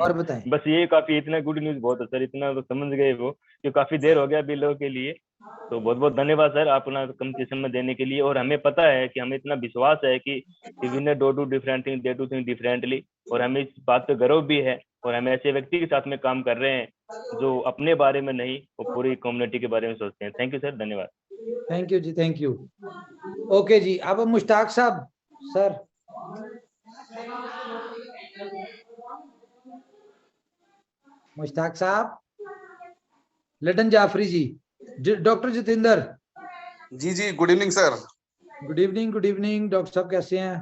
और बताएं। बस ये काफी इतना गुड न्यूज बहुत है सर, इतना तो समझ गए वो कि काफी देर हो गया अभी लोगों के लिए। तो बहुत बहुत धन्यवाद सर अपना कीमती समय देने के लिए। और हमें पता है कि हमें इतना विश्वास है कि winner do do different thing they do thing differently, और हमें इस बात पे गर्व भी है। और हम ऐसे व्यक्ति के साथ में काम कर रहे हैं जो अपने बारे में नहीं, वो पूरी कम्युनिटी के बारे में सोचते हैं। थैंक यू सर, धन्यवाद। Thank you ji, thank you. Okay जी, अब मुश्ताक साहब सर। मुश्ताक साहब, लटन जाफरी जी, डॉक्टर जितेंद्र। जी जी, good evening sir. Good evening, good evening. Doctor sahab कैसे हैं?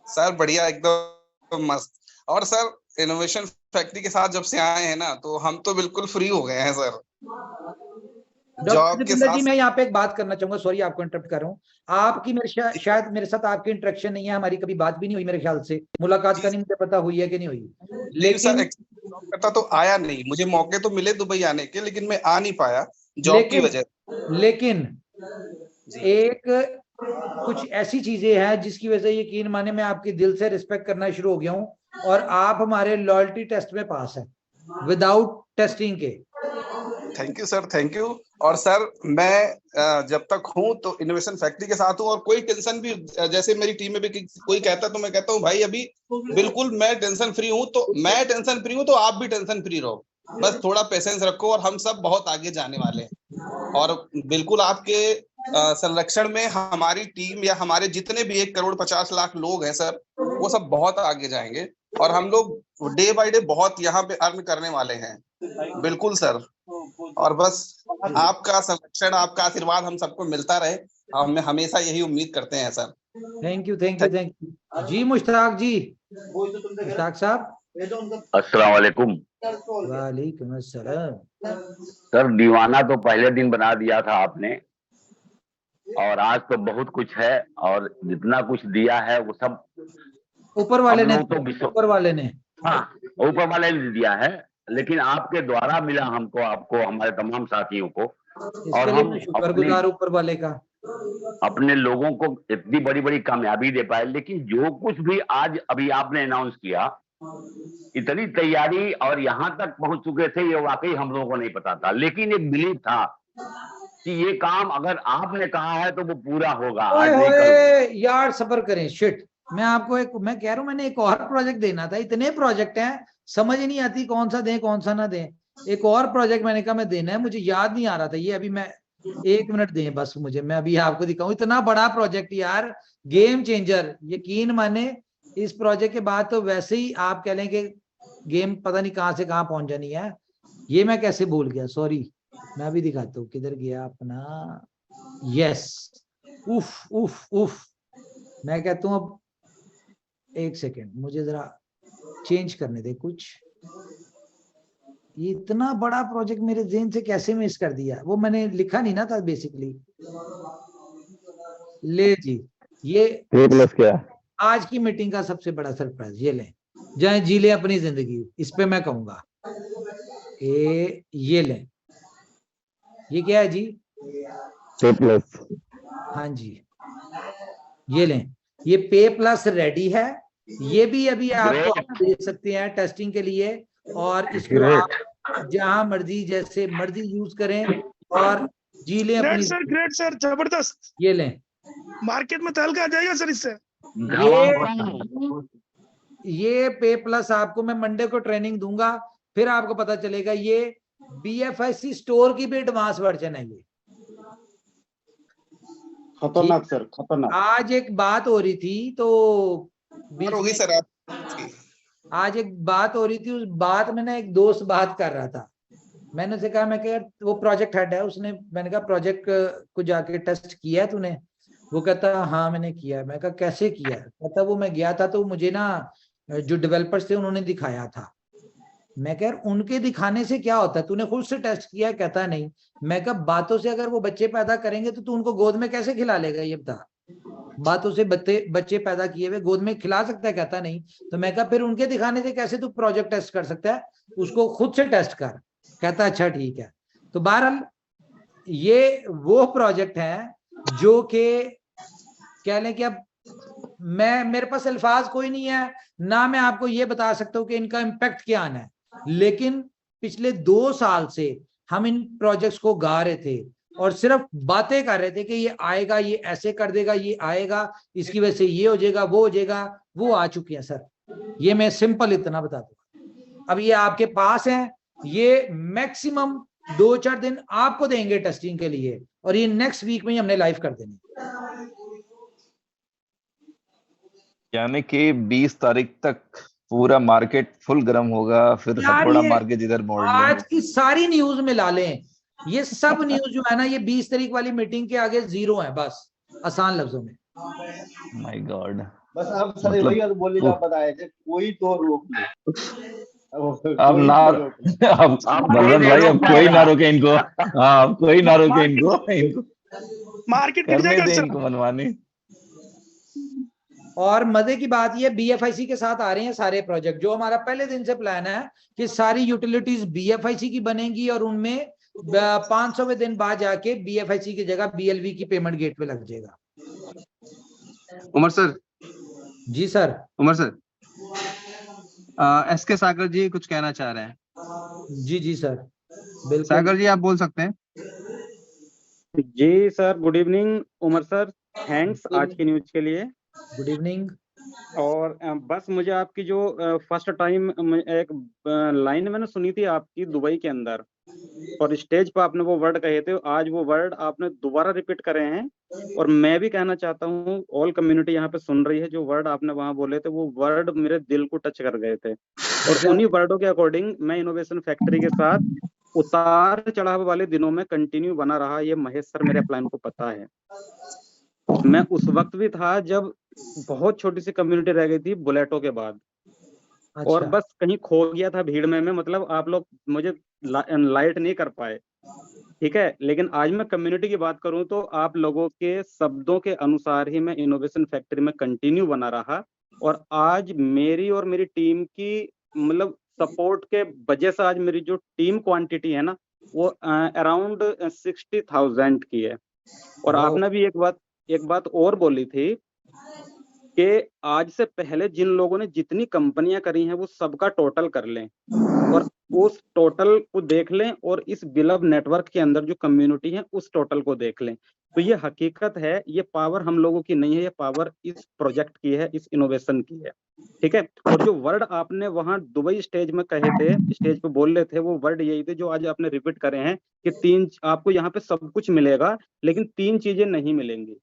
सर बढ़िया, एकदम मस्त। और सर, इनोवेशन फैक्ट्री के साथ जब से आए हैं ना, तो हम तो बिल्कुल फ्री हो गए हैं सर। डॉक्टर जॉब के जितेंद्र जी, साथ। मैं यहाँ पे एक बात करना चाहूंगा, सॉरी आपको इंटरप्ट कर रहा हूँ। आपकी मेरे शायद मेरे साथ आपकी इंटरेक्शन नहीं है, हमारी कभी बात भी नहीं हुई मेरे ख्याल से, मुलाकात का नहीं मुझे पता हुई है कि नहीं हुई। लेकिन सर, लेकिन करता तो आया नहीं, मुझे मौके तो मिले दुबई आने के, लेकिन मैं आ नहीं पाया जॉब की वजह। लेकिन एक कुछ ऐसी चीजें हैं जिसकी वजह से यकीन माने मैं आपकी दिल से रिस्पेक्ट करना शुरू हो गया हूँ, और आप हमारे लॉयल्टी टेस्ट में पास हैं विदाउट टेस्टिंग के। Thank you sir, thank you. और सर, मैं जब तक हूं तो इनोवेशन फैक्ट्री के साथ हूं, और कोई टेंशन भी, जैसे मेरी टीम में भी कोई कहता है तो मैं कहता हूं भाई अभी बिल्कुल मैं टेंशन फ्री हूं, तो मैं टेंशन फ्री हूं तो आप भी टेंशन फ्री रहो। बस थोड़ा पेशेंस रखो और हम सब बहुत आगे जाने वाले हैं। और बिल्कुल आपके संरक्षण में हमारी टीम या हमारे जितने भी 1,50,00,000 लोग हैं सर, वो सब बहुत आगे जाएंगे। और हम लोग डे बाय डे बहुत यहाँ पे अर्न करने वाले हैं। बिल्कुल सर। और बस आपका संरक्षण, आपका आशीर्वाद हम सबको मिलता रहे, हम हमेशा यही उम्मीद करते हैं sir. Thank you, thank you, thank you जी। मुश्ताक जी, मुश्ताक साहब। अस्सलाम वालेकुम। वालेकुम अस्सलाम। सर, दीवाना तो पहले दिन बना दिया था आपने, और आज तो बहुत कुछ है, और जितना कुछ दिया है वो सब ऊपर वाले ने, तो ऊपर वाले ने, हाँ, ऊपर वाले ने दिया है, लेकिन आपके द्वारा मिला हमको, आपको, हमारे तमाम साथियों को। और इसके लिए हम मैं शुक्रगुजार ऊपर वाले का। अपने लोगों को इतनी बड़ी बड़ी कामयाबी दे पाए। लेकिन जो कुछ भी आज अभी आपने अनाउंस किया, इतनी तैयारी और यहाँ तक पहुंच चुके थे, ये वाकई हम लोगों को नहीं पता था। लेकिन एक बिलीव था कि ये काम अगर आपने कहा है तो वो पूरा होगा। आज नहीं कल। यार सब्र करें, शिट। मैं कह रहा हूं, मैंने एक और प्रोजेक्ट देना था, इतने प्रोजेक्ट हैं समझ ही नहीं आती कौन सा दें कौन सा ना दें। एक और प्रोजेक्ट मैंने कहा मैं देना है, मुझे याद नहीं आ रहा था ये। अभी मैं 1 मिनट दें बस मुझे, मैं अभी आपको दिखाऊं। इतना बड़ा प्रोजेक्ट यार, गेम चेंजर, यकीन माने। इस प्रोजेक्ट के बाद तो वैसे ही आप कह लें कि गेम पता नहीं कहां से कहां पहुंच जानी है। ये मैं कैसे भूल गया, सॉरी। मैं अभी दिखाता हूँ किधर गया अपना। यस, उफ उफ उफ। मैं कहता हूँ अब 1 सेकेंड मुझे जरा चेंज करने दे कुछ। ये इतना बड़ा प्रोजेक्ट मेरे ज़हन से कैसे मिस कर दिया, वो मैंने लिखा नहीं ना था बेसिकली। ले जी, ये प्लस क्या आज की मीटिंग का सबसे बड़ा सरप्राइज। ये लें, जाए जी ले अपनी जिंदगी, इस पे मैं कहूंगा। ये लें, ये क्या है जी? पे प्लस। हाँ जी, ये लें, ये पे प्लस रेडी है। ये भी अभी आपको दे सकते हैं टेस्टिंग के लिए, और इसको आप जहां मर्जी जैसे मर्जी यूज करें और जी लें अपनी। ग्रेट सर, जबरदस्त। ये लें, मार्केट में तहलका आ जाएगा सर इससे। ये पे प्लस आपको मैं मंडे को ट्रेनिंग दूंगा, फिर आपको पता चलेगा। ये BFIC स्टोर की भी एडवांस वर्जन है। ये खतरनाक सर, खतरनाक। आज एक बात हो रही थी तो होगी सर आज एक बात हो रही थी, उस बात में ना एक दोस्त बात कर रहा था। मैंने उसे कहा, मैं कहा वो प्रोजेक्ट हेड है, उसने, मैंने कहा प्रोजेक्ट को जाके टेस्ट किया है तूने? वो कहता हाँ मैंने किया। मैं कहा कैसे किया? कहता वो मैं गया था तो मुझे ना जो डेवलपर्स थे उन्होंने दिखाया था। मैं कह उनके दिखाने से क्या होता है, तूने खुद से टेस्ट किया? कहता नहीं। मैं कहा बातों से अगर वो बच्चे पैदा करेंगे तो तू उनको गोद में कैसे खिला लेगा, ये बता। बातों से बच्चे पैदा किए हुए गोद में खिला सकता है? कहता नहीं। तो मैं कहा फिर उनके दिखाने से कैसे तू प्रोजेक्ट टेस्ट कर सकता है? उसको खुद से टेस्ट कर। कहता अच्छा ठीक है। तो बहरहाल ये वो प्रोजेक्ट है जो कि कह लें कि अब मैं, मेरे पास अल्फाज कोई नहीं है, ना मैं आपको ये बता सकता हूँ कि इनका इम्पैक्ट क्या आना है, लेकिन पिछले 2 साल से हम इन प्रोजेक्ट्स को गा रहे थे और सिर्फ बातें कर रहे थे कि ये आएगा, ये ऐसे कर देगा, ये आएगा, इसकी वजह से ये हो जाएगा, वो हो जाएगा। वो आ चुकी है सर, ये मैं सिंपल इतना बता दूंगा। अब ये आपके पास है, ये मैक्सिमम 2-4 दिन आपको देंगे टेस्टिंग के लिए, और ये नेक्स्ट वीक में ही हमने लाइव कर देंगे। यानी कि 20 तारीख तक पूरा मार्केट फुल गर्म होगा, फिर यार थोड़ा ये मार्केट इधर मोड़ आज लेंगे। की सारी न्यूज में ला लें, ये सब न्यूज जो है ना, ये 20 तारीख वाली मीटिंग के आगे जीरो है, बस आसान लफ्जों में। माय गॉड, बस अब सर वही तो बोली आप बताए थे, कोई तो रोक ले। अब ना, अब बलवंत भाई अब कोई ना रोके इनको। हाँ, अब कोई ना रोके इनको मार्केट गिर करने जाएगा दे सर। इनको मनमानी। और मजे की बात ये, बीएफआईसी के साथ आ रहे हैं सारे प्रोजेक्ट। जो हमारा पहले दिन से प्लान है कि सारी यूटिलिटीज बीएफआईसी की बनेंगी, और उनमें 500वें दिन बाद जाके बीएफआईसी की जगह बीएलवी की पेमेंट गेटवे लग जाएगा। उमर सर। जी सर। उमर सर, एसके सागर जी कुछ कहना चाह रहे हैं। जी जी सर, बिल्कुल। सागर जी आप बोल सकते हैं। जी sir, good evening Umar sir, thanks आज की न्यूज के लिए। Good evening. और बस मुझे आपकी जो फर्स्ट टाइम एक लाइन मैंने सुनी थी आपकी दुबई के अंदर, और स्टेज पर आपने वो वर्ड कहे थे, आज वो वर्ड आपने दोबारा रिपीट करे हैं। और मैं भी कहना चाहता हूँ, ऑल कम्युनिटी यहाँ पे सुन रही है, जो वर्ड आपने वहां बोले थे वो वर्ड मेरे दिल को टच कर गए थे। और उन्हीं वर्डों के अकॉर्डिंग मैं इनोवेशन फैक्ट्री के साथ उतार चढ़ाव वाले दिनों में कंटिन्यू बना रहा। ये महेश सर मेरे प्लान को पता है। मैं उस वक्त भी था जब बहुत छोटी सी कम्युनिटी रह गई थी बुलेटो के बाद। अच्छा। और बस कहीं खो गया था भीड़ में, मतलब आप लोग मुझे लाइट नहीं कर पाए, ठीक है। लेकिन आज मैं कम्युनिटी की बात करूं तो आप लोगों के शब्दों के अनुसार ही मैं इनोवेशन फैक्ट्री में कंटिन्यू बना रहा। और आज मेरी और मेरी टीम की मतलब सपोर्ट के वजह से आज मेरी जो टीम क्वांटिटी है ना, वो अराउंड 60,000 की है। और आपने भी एक बात और बोली थी कि आज से पहले जिन लोगों ने जितनी कंपनियां करी हैं वो सबका टोटल कर लें, और उस टोटल को देख लें, और इस बिलब नेटवर्क के अंदर जो कम्युनिटी है उस टोटल को देख लें। तो ये हकीकत है, ये पावर हम लोगों की नहीं है, ये पावर इस प्रोजेक्ट की है, इस इनोवेशन की है, ठीक है। और जो वर्ड आपने वहां दुबई स्टेज में कहे थे, स्टेज पे बोल रहे थे, वो वर्ड यही थे जो आज आपने रिपीट करे हैं कि आपको यहाँ पे सब कुछ मिलेगा लेकिन 3 चीजें नहीं मिलेंगी।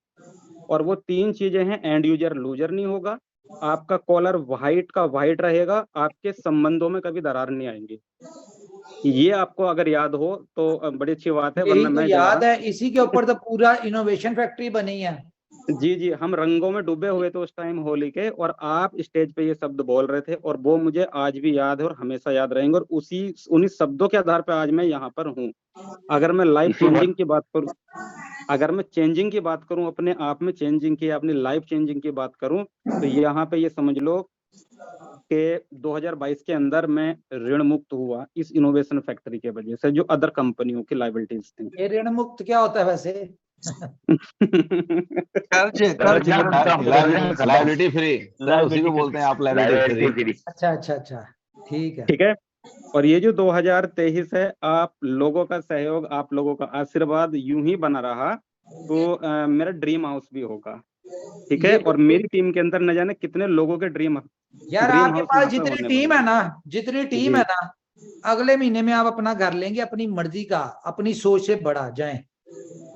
और वो 3 चीजें हैं, एंड यूजर लूजर नहीं होगा, आपका कॉलर व्हाइट का व्हाइट रहेगा, आपके संबंधों में कभी दरार नहीं आएंगी। ये आपको अगर याद हो तो बड़ी अच्छी बात है, यही वरना तो मैं याद है, इसी के ऊपर तो पूरा इनोवेशन फैक्ट्री बनी है। जी जी, हम रंगों में डूबे हुए थे उस टाइम होली के, और आप स्टेज पे ये शब्द बोल रहे थे, और वो मुझे आज भी याद है और हमेशा याद रहेंगे। और उन्हीं शब्दों के आधार पर आज मैं यहाँ पर हूँ। अगर मैं लाइफ चेंजिंग की बात करूँ, अगर मैं चेंजिंग की बात करूं, अपने आप में चेंजिंग की, अपनी लाइफ चेंजिंग की बात करूं, तो यहाँ पे ये समझ लो कि 2022 के अंदर मैं ऋण मुक्त हुआ इस इनोवेशन फैक्ट्री के वजह से, जो अदर कंपनियों की लायबिलिटीज थी। ये ऋण मुक्त क्या होता है वैसे? लायबिलिटी फ्री, उसी को बोलते हैं आप, लायबिलिटी फ्री। अच्छा अच्छा अच्छा, ठीक है। ठीक है। और ये जो 2023 है, आप लोगों का सहयोग, आप लोगों का आशीर्वाद यूं ही बना रहा तो मेरा ड्रीम हाउस भी होगा, ठीक है। और मेरी टीम के अंदर न जाने कितने लोगों के ड्रीम यार आपके पास जितनी टीम है ना, जितनी टीम है ना, अगले महीने में आप अपना घर लेंगे, अपनी मर्जी का, अपनी सोच से बढ़ा जाएं,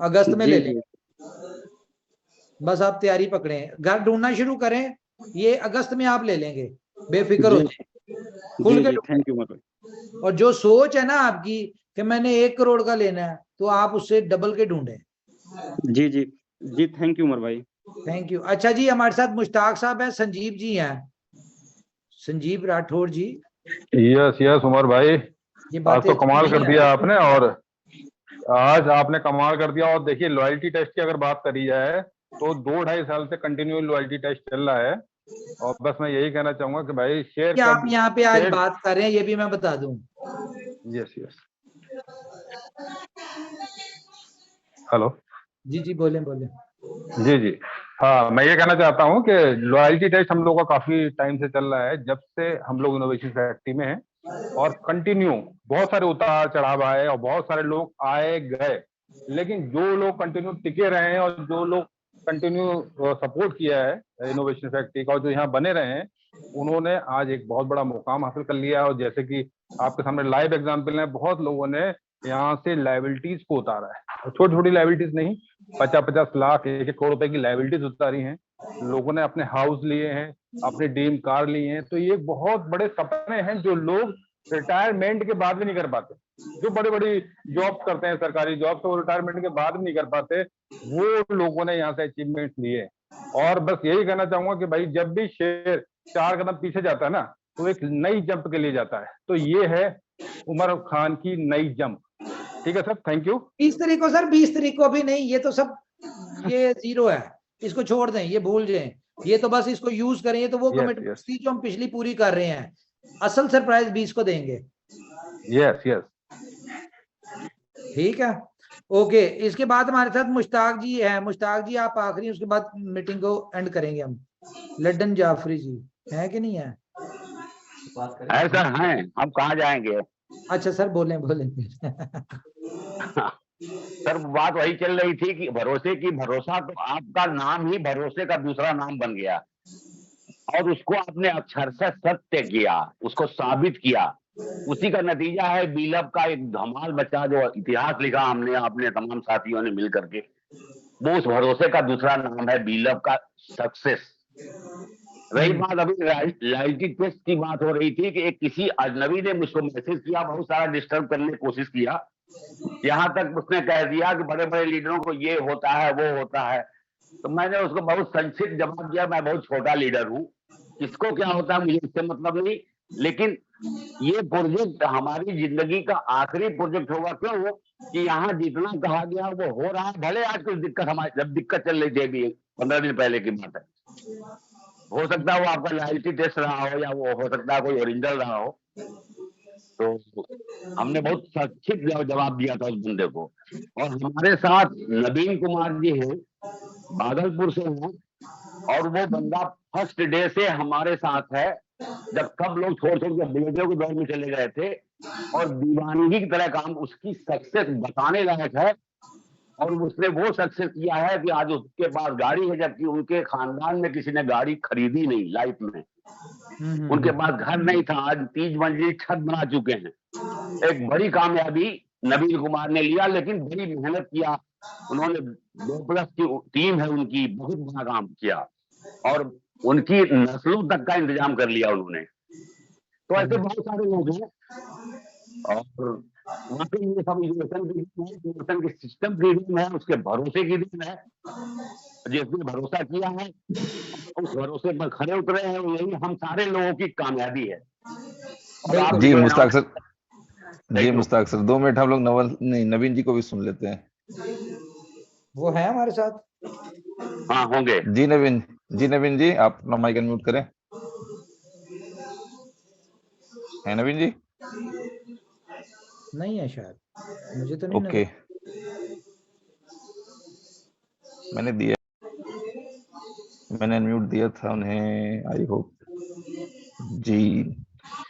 अगस्त में ले लेंगे। बस आप तैयारी पकड़े, घर ढूंढना शुरू करें, ये अगस्त में आप ले लेंगे, बेफिक्र हो जाए। Thank you. और जो सोच है ना आपकी कि मैंने 1 करोड़ का लेना है, तो आप उससे डबल के ढूंढे। जी जी जी, थैंक यू उमर भाई, थैंक यू। अच्छा जी, हमारे साथ मुश्ताक साहब है, संजीव जी हैं, संजीव राठौर जी। यस यस उमर भाई, आज तो कमाल कर दिया आपने, और आज आपने कमाल कर दिया। और देखिए, लॉयल्टी टेस्ट की अगर बात करी जाए तो 2-2.5 साल से कंटिन्यू लॉयल्टी टेस्ट चल रहा है। और बस मैं यही कहना चाहूंगा कि भाई शेयर क्या आप यहाँ पे आज बात कर रहे हैं, ये भी मैं बता दूं। Yes yes, hello. जी जी, बोले बोले। जी जी, हाँ, मैं ये कहना चाहता हूँ कि लॉयल्टी टेस्ट हम लोग का काफी टाइम से चल रहा है, जब से हम लोग इनोवेशन फैक्ट्री में हैं, और कंटिन्यू बहुत सारे उतार चढ़ाव आए और बहुत सारे लोग आए गए, लेकिन जो लोग कंटिन्यू टिके रहे हैं और जो लोग कंटिन्यू सपोर्ट किया है इनोवेशन फैक्ट्री का और जो यहाँ बने रहे हैं, उन्होंने आज एक बहुत बड़ा मुकाम हासिल कर लिया है। और जैसे कि आपके सामने लाइव एग्जाम्पल है, बहुत लोगों ने यहाँ से लाइबिलिटीज को उतारा है, और छोटी छोटी लाइबिलिटीज नहीं, 50-50 लाख 1-1 करोड़ रुपए की लाइबिलिटीज उतारी हैं। लोगों ने अपने हाउस लिए हैं, अपने ड्रीम कार लिए हैं। तो ये बहुत बड़े सपने हैं जो लोग रिटायरमेंट के बाद भी नहीं कर पाते। जो बड़ी बड़ी जॉब करते हैं, सरकारी जॉब, तो रिटायरमेंट के बाद भी नहीं कर पाते, वो लोगों ने यहाँ से अचीवमेंट लिए। और बस यही कहना चाहूंगा कि भाई, जब भी शेर 4 कदम पीछे जाता है ना, तो एक नई जंप के लिए जाता है। तो ये है उमर खान की नई जंप। ठीक है सर, थैंक यू। 20 तारीख को सर, 20 तारीख को अभी नहीं, ये तो सब ये जीरो है, इसको छोड़ दें, ये भूल जाएं, ये तो बस इसको यूज करें। ये तो वो कमिटमेंट थी जो हम पिछली पूरी कर रहे हैं। असल सरप्राइज 20 को देंगे। यस यस, ठीक है, ओके। इसके बाद हमारे साथ मुश्ताक जी है। मुश्ताक जी आप आखिरी, उसके बाद मीटिंग को एंड करेंगे हम। लड्डन जाफरी जी है कि नहीं है? है सर, हैं। हम कहाँ जाएंगे? अच्छा सर, बोलें बोलें। सर, बात वही चल रही थी कि भरोसे की, भरोसा तो आपका नाम ही भरोसे का दूसरा नाम बन गया, और उसको आपने अक्षरशः सत्य किया, उसको साबित किया। उसी का नतीजा है बीलब का एक धमाल बच्चा, जो इतिहास लिखा हमने, आपने तमाम साथियों ने मिल करके। वो उस भरोसे का दूसरा नाम है बीलब का सक्सेस। रही बात अभी लॉयल्टी टेस्ट की बात हो रही थी कि एक किसी अजनबी ने मुझको मैसेज किया, बहुत सारा डिस्टर्ब करने की कोशिश किया, यहाँ तक उसने कह दिया कि बड़े बड़े लीडरों को ये होता है वो होता है। तो मैंने उसको बहुत संक्षिप्त जवाब दिया, मैं बहुत छोटा लीडर हूँ, किसको क्या होता है मुझे इससे मतलब नहीं, लेकिन ये प्रोजेक्ट हमारी जिंदगी का आखिरी प्रोजेक्ट होगा। क्यों कि यहाँ जितना कहा गया वो हो रहा है। भले आज कुछ दिक्कत, हमारी जब दिक्कत चल रही थी अभी 15 दिन पहले की बात है, हो सकता है वो आपका लॉयल्टी टेस्ट रहा हो, या वो हो सकता है कोई ओरिजिनल रहा हो। तो हमने बहुत संक्षिप्त जवाब दिया था उस बंदे को। और हमारे साथ नवीन कुमार जी हैं, भागलपुर से हैं, और वो बंदा फर्स्ट डे से हमारे साथ है, जब सब लोग छोड़ छोड़ के बुलेटियों के दौर में चले गए थे, और दीवानगी की तरह काम, उसकी सक्सेस बताने लायक है। और उसने वो सक्सेस किया है कि आज उसके पास गाड़ी है, जबकि उनके खानदान में किसी ने गाड़ी खरीदी नहीं लाइफ में। उनके पास घर नहीं था, आज 30 मंजिल छत बना चुके हैं। एक बड़ी कामयाबी नवीन कुमार ने लिया, लेकिन बड़ी मेहनत किया उन्होंने। 2+ की टीम है उनकी, बहुत बड़ा काम किया, और उनकी नस्लों तक का इंतजाम कर लिया उन्होंने। तो ऐसे बहुत सारे लोग हैं, और वाकई ये सब इनोवेशन के सिस्टम की देन है, उसके भरोसे की देन है। जिसने भरोसा किया है उस भरोसे पर खड़े उतरे हैं, यही हम सारे लोगों की कामयाबी है। जी मुश्ताक सर, जी मुश्ताक सर, 2 मिनट हम लोग नवीन जी को भी सुन लेते हैं। वो है हमारे साथ? हाँ होंगे। जी नवीन जी, आप अपना माइक अनम्यूट करें। है नवीन जी? नहीं है शायद, मुझे तो नहीं। ओके, मैंने अनम्यूट दिया था उन्हें, आई होप। जी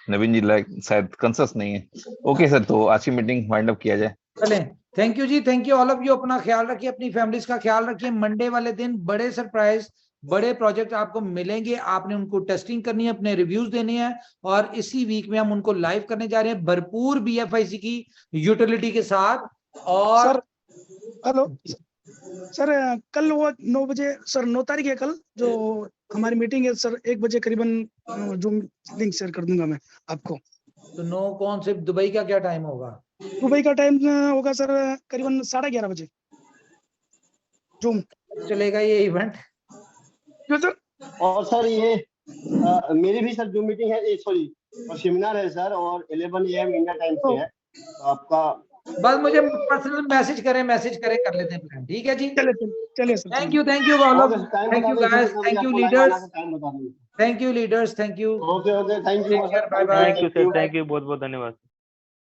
नवीन जी शायद कंसस नहीं है। ओके सर, तो आज की मीटिंग वाइंड अप किया जाए। चले, thank you ji, thank you all of you. अपना ख्याल रखिए, अपनी फैमिलीज का ख्याल रखिए। मंडे वाले दिन बड़े सरप्राइज, बड़े प्रोजेक्ट आपको मिलेंगे। आपने उनको टेस्टिंग करनी है, अपने रिव्यूज देने हैं, और इसी वीक में हम उनको लाइव करने जा रहे हैं, भरपूर BFIC की यूटिलिटी के साथ। और सर हेलो सर, कल वो 9 बजे सर, 9 तारीख है कल, जो हमारी मीटिंग है सर, 1 बजे करीबन जूम लिंक शेयर कर दूंगा मैं आपको। तो 9 कौन से, दुबई का क्या टाइम होगा? दुबई का टाइम होगा सर करीबन 11:30 बजे जूम चलेगा ये इवेंट। क्यों सर? और सर ये मेरी भी सर जूम मीटिंग है, सॉरी और सेमिनार है सर, और 11 AM इंडिया टाइम से है। तो आपका बस मुझे पर्सनल मैसेज करें, कर लेते हैं प्लान। ठीक है जी, चलिए सर। थैंक यू टाइम बता guys, thank you leaders, thank you leaders, thank you. Okay, thank you, bye bye. Thank you sir, thank you, बहुत बहुत धन्यवाद।